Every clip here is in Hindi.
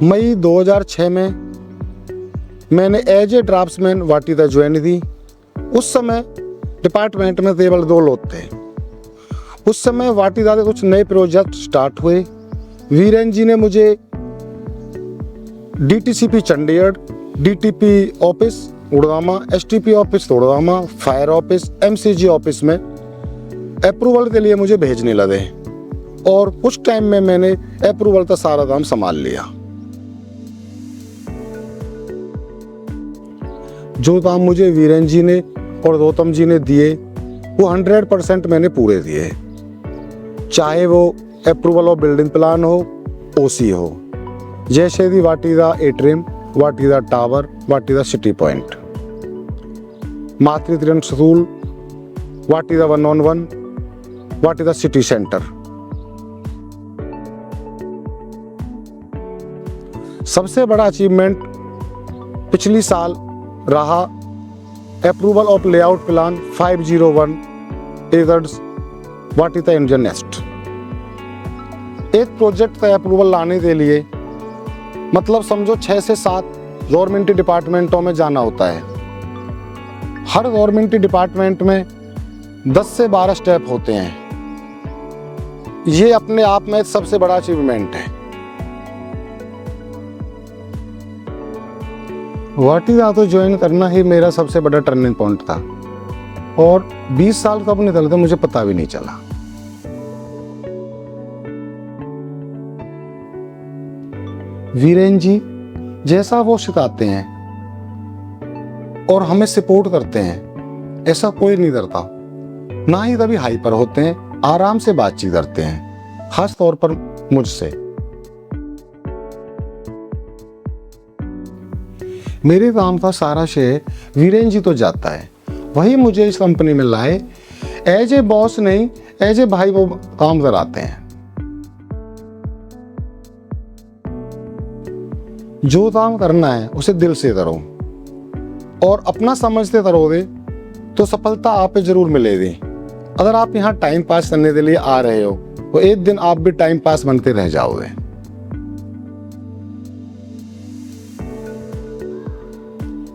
मई 2006 में मैंने as a draftsman Vatika join दी। उस समय डिपार्टमेंट में केवल 2 लोग थे। उस समय वाटिदा के कुछ नए प्रोजेक्ट स्टार्ट हुए। वीरेन जी ने मुझे DTCP चंडीगढ़, DTP ऑफिस उड़गामा, STP ऑफिस उड़गामा, फायर ऑफिस, MCG ऑफिस में अप्रूवल के लिए मुझे भेजने लगे और कुछ टाइम में मैंने अप्रूवल का सारा काम संभाल लिया। जो काम मुझे वीरेन जी ने और गौतम जी ने दिए वो 100% मैंने पूरे दिए, चाहे वो अप्रूवल ऑफ बिल्डिंग प्लान हो, OC हो, जैसे the Vatika atrium, Vatika tower, Vatika city point, मातृत्रियन school, Vatika 1-on-1, Vatika city centre. सबसे बड़ा अचीवमेंट पिछली साल रहा approval of layout plan 501 acres Vatika Indian nest. एक प्रोजेक्ट का अप्रूवल लाने के लिए मतलब समझो 6 से 7 गवर्नमेंट डिपार्टमेंटों में जाना होता है। हर गवर्नमेंट डिपार्टमेंट में 10 से 12 स्टेप होते हैं। ये अपने आप में सबसे बड़ा अचीवमेंट है। वाटिदा तो ज्वाइन करना ही मेरा सबसे बड़ा टर्निंग पॉइंट था और 20 साल कब निकल गए मुझे पता भी नहीं चला। वीरेन जी जैसा वो सिखाते हैं और हमें सपोर्ट करते हैं, ऐसा कोई नहीं करता। ना ही कभी हाइपर होते हैं, आराम से बातचीत करते हैं, खास तौर पर मुझसे। मेरे काम का सारा श्रेय वीरेन जी तो जाता है। वही मुझे इस कंपनी में लाए, एज ए बॉस नहीं, एज ए भाई वो काम कराते हैं। जो काम करना है उसे दिल से करो और अपना समझते करोगे तो सफलता आप पे जरूर मिलेगी। अगर आप यहाँ टाइम पास करने के लिए आ रहे हो तो एक दिन आप भी टाइम पास बनते रह जाओगे।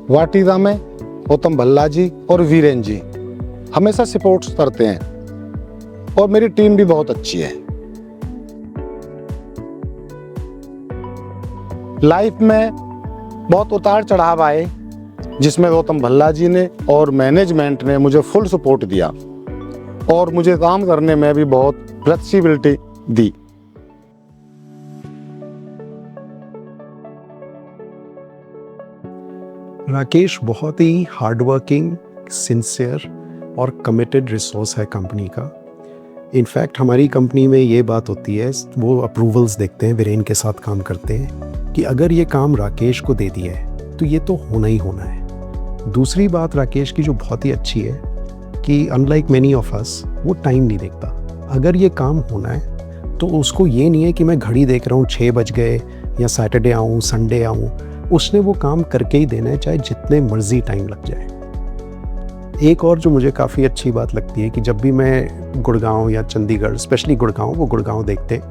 वाटिदा में गौतम भल्ला जी और वीरेन जी हमेशा सपोर्ट करते हैं और मेरी टीम भी बहुत अच्छी है। लाइफ में बहुत उतार चढ़ाव आए जिसमें गौतम भल्ला जी ने और मैनेजमेंट ने मुझे फुल सपोर्ट दिया और मुझे काम करने में भी बहुत फ्लेक्सिबिलिटी दी। राकेश बहुत ही हार्डवर्किंग, सिंसियर और कमिटेड रिसोर्स है कंपनी का। इनफैक्ट हमारी कंपनी में ये बात होती है, वो अप्रूवल्स देखते हैं, वीरेन के साथ काम करते हैं कि अगर ये काम राकेश को दे दिया है तो ये तो होना ही होना है। दूसरी बात राकेश की जो बहुत ही अच्छी है कि अनलाइक मेनी ऑफ अस वो टाइम नहीं देखता। अगर ये काम होना है तो उसको ये नहीं है कि मैं घड़ी देख रहा हूँ 6 बज गए या सैटरडे आऊँ, संडे आऊँ। उसने वो काम करके ही देना है, चाहे जितने मर्जी टाइम लग जाए। एक और जो मुझे काफ़ी अच्छी बात लगती है कि जब भी मैं गुड़गांव या चंडीगढ़, स्पेशली गुड़गांव, वो गुड़गांव देखते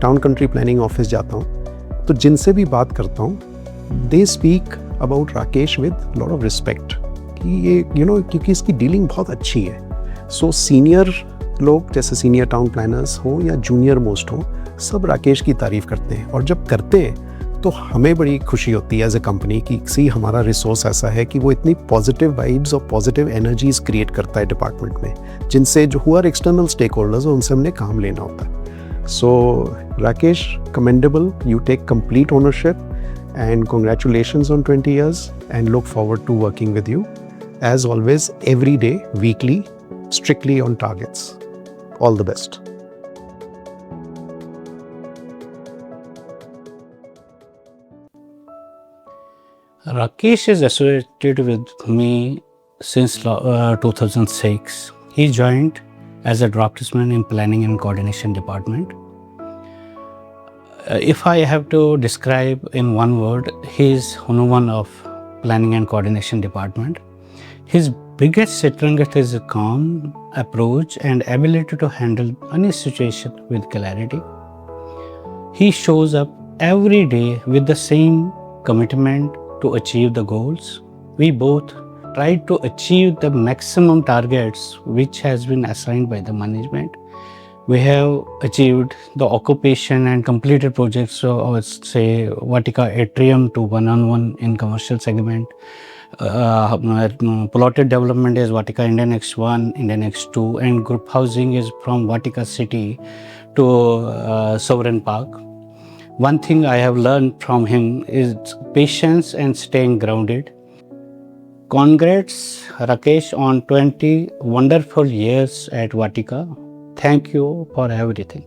टाउन कंट्री प्लानिंग ऑफिस जाता हूँ तो जिनसे भी बात करता हूँ they speak about Rakesh with lot of respect कि ये क्योंकि इसकी डीलिंग बहुत अच्छी है। सो सीनियर लोग जैसे सीनियर टाउन प्लानर्स हो या जूनियर मोस्ट हो, सब राकेश की तारीफ़ करते हैं। और जब करते हैं तो हमें बड़ी खुशी होती है एज ए कंपनी कि हमारा रिसोर्स ऐसा है कि वो इतनी पॉजिटिव वाइब्स और पॉजिटिव एनर्जीज क्रिएट करता है डिपार्टमेंट में, जिनसे जो हुआ एक्सटर्नल स्टेक होल्डर्स उनसे हमने काम लेना होता है। So Rakesh, commendable, you take complete ownership and congratulations on 20 years and look forward to working with you as always, every day, weekly, strictly on targets. All the best. Rakesh is associated with me since 2006. He joined as a draftsman in planning and coordination department. If I have to describe in one word, he is Hanuman of planning and coordination department. His biggest strength is a calm approach and ability to handle any situation with clarity. He shows up every day with the same commitment to achieve the goals. We both tried to achieve the maximum targets which has been assigned by the management. We have achieved the occupation and completed projects of, say, Vatica Atrium to 1-on-1 in commercial segment. Plotted development is Vatica Indian X1, Indian X2, and group housing is from Vatica City to Sovereign Park. One thing I have learned from him is patience and staying grounded. Congrats Rakesh on 20 wonderful years at Vatica. Thank you for everything.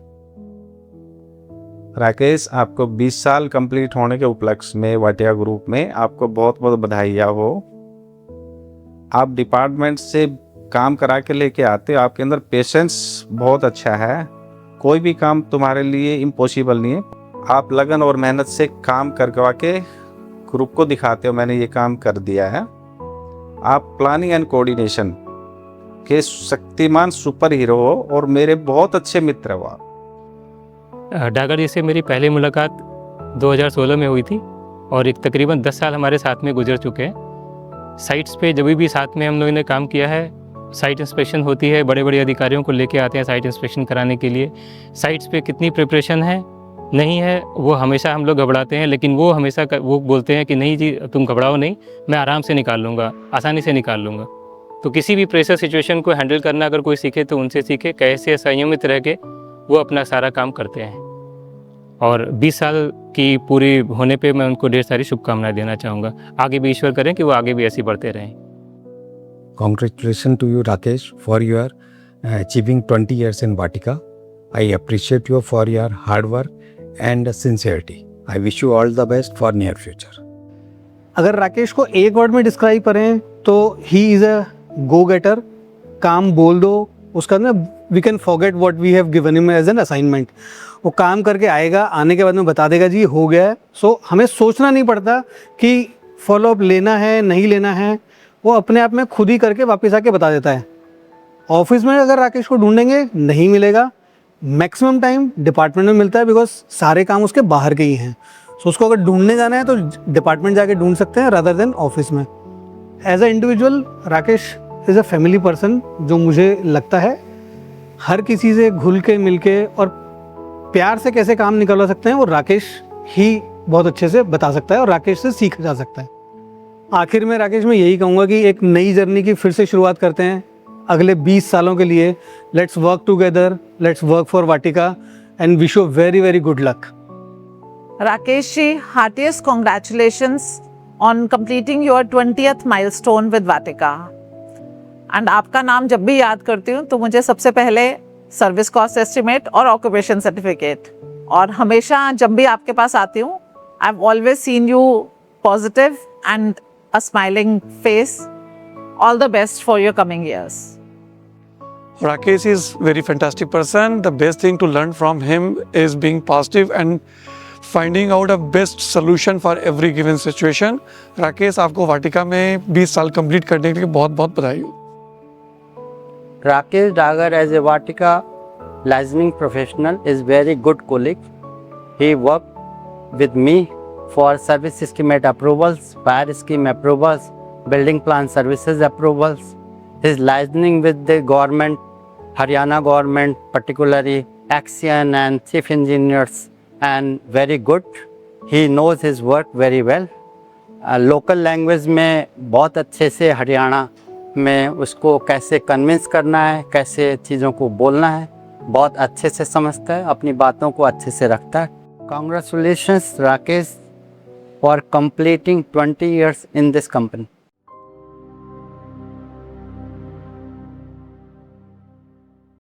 Rakesh, आपको 20 साल कंप्लीट होने के उपलक्ष्य में वाटिका ग्रुप में आपको बहुत बहुत बधाइयाँ हो। आप डिपार्टमेंट से काम करा के लेके आते हो, आपके अंदर पेशेंस बहुत अच्छा है। कोई भी काम तुम्हारे लिए इम्पॉसिबल नहीं है। आप लगन और मेहनत से काम करवा के ग्रुप को दिखाते हो, मैंने ये काम कर दिया है। आप प्लानिंग एंड कोऑर्डिनेशन के शक्तिमान सुपर हीरो हो और मेरे बहुत अच्छे मित्र हो आप। डागर जी से मेरी पहली मुलाकात 2016 में हुई थी और एक तकरीबन 10 साल हमारे साथ में गुजर चुके हैं। साइट्स पे जब भी साथ में हम लोगों ने काम किया है, साइट इंस्पेक्शन होती है, बड़े बड़े अधिकारियों को लेके आते हैं साइट इंस्पेक्शन कराने के लिए। साइट्स पे कितनी प्रिपरेशन है नहीं है वो हमेशा हम लोग घबराते हैं, लेकिन वो हमेशा वो बोलते हैं कि नहीं जी तुम घबराओ नहीं, मैं आराम से निकाल लूँगा, आसानी से निकाल लूँगा। तो किसी भी प्रेशर सिचुएशन को हैंडल करना अगर कोई सीखे तो उनसे सीखे, कैसे संयमित रह के वो अपना सारा काम करते हैं। और 20 साल की पूरी होने पे मैं उनको ढेर सारी शुभकामनाएं देना चाहूँगा। आगे भी ईश्वर करें कि वो आगे भी ऐसे बढ़ते रहें। Congratulations to you, Rakesh, for your achieving 20 years in Vatica. I appreciate you for your hard work and sincerity. I wish you all the best for near future. अगर राकेश को एक वर्ड में डिस्क्राइब करें तो ही इज़ अ गो गेटर। काम बोल दो, उसका ना we can forget what we have given him as an assignment. वो काम करके आएगा, आने के बाद में बता देगा जी हो गया है। सो हमें सोचना नहीं पड़ता कि फॉलोअप लेना है नहीं लेना है, वो अपने आप में खुद ही करके वापस आके बता देता है। ऑफिस में अगर राकेश को ढूंढेंगे नहीं मिलेगा, मैक्सिमम टाइम डिपार्टमेंट में मिलता है बिकॉज सारे काम उसके बाहर के ही हैं। सो उसको अगर ढूंढने जाना है तो डिपार्टमेंट जाके ढूंढ सकते हैं रादर देन ऑफिस में। As a individual Rakesh is a family person, जो मुझे लगता है हर किसी से घुल के मिल के और प्यार से कैसे काम निकलवा सकते हैं वो राकेश ही बहुत अच्छे से बता सकता है और राकेश से सीखा जा सकता है। आखिर में राकेश मैं यही कहूँगा कि एक नई जर्नी की फिर से शुरुआत करते हैं अगले 20 सालों के लिए। Let's work together, let's work for Vatika and wish you very very good luck. Rakesh ji, heartiest congratulations on completing your 20th milestone with Vatica. And आपका नाम जब भी याद करती हूँ तो मुझे सबसे पहले सर्विस कॉस्ट एस्टिमेट और ऑक्यूपेशन सर्टिफिकेट, और हमेशा जब भी आपके पास आती हूँ I have always seen you positive and a smiling face. All the best for your coming years. Rakesh is very fantastic person. The best thing to learn from him is being positive and finding out a best solution for every given situation. Rakesh, आपको वाटिका में 20 साल कंप्लीट करने के लिए बहुत बहुत बधाई हो। Rakesh Dagar as a Vatica licensing professional is very good colleague. He worked with me for service estimate approvals, fire scheme approvals, building plan services approvals. His licensing with the government, Haryana government, particularly Axion and chief engineers, and very good. He knows his work very well. Local language में बहुत अच्छे से हरियाणा में उसको कैसे कन्विंस करना है, कैसे चीज़ों को बोलना है, बहुत अच्छे से समझता है, अपनी बातों को अच्छे से रखता है। Congratulations Rakesh for completing 20 years in this company.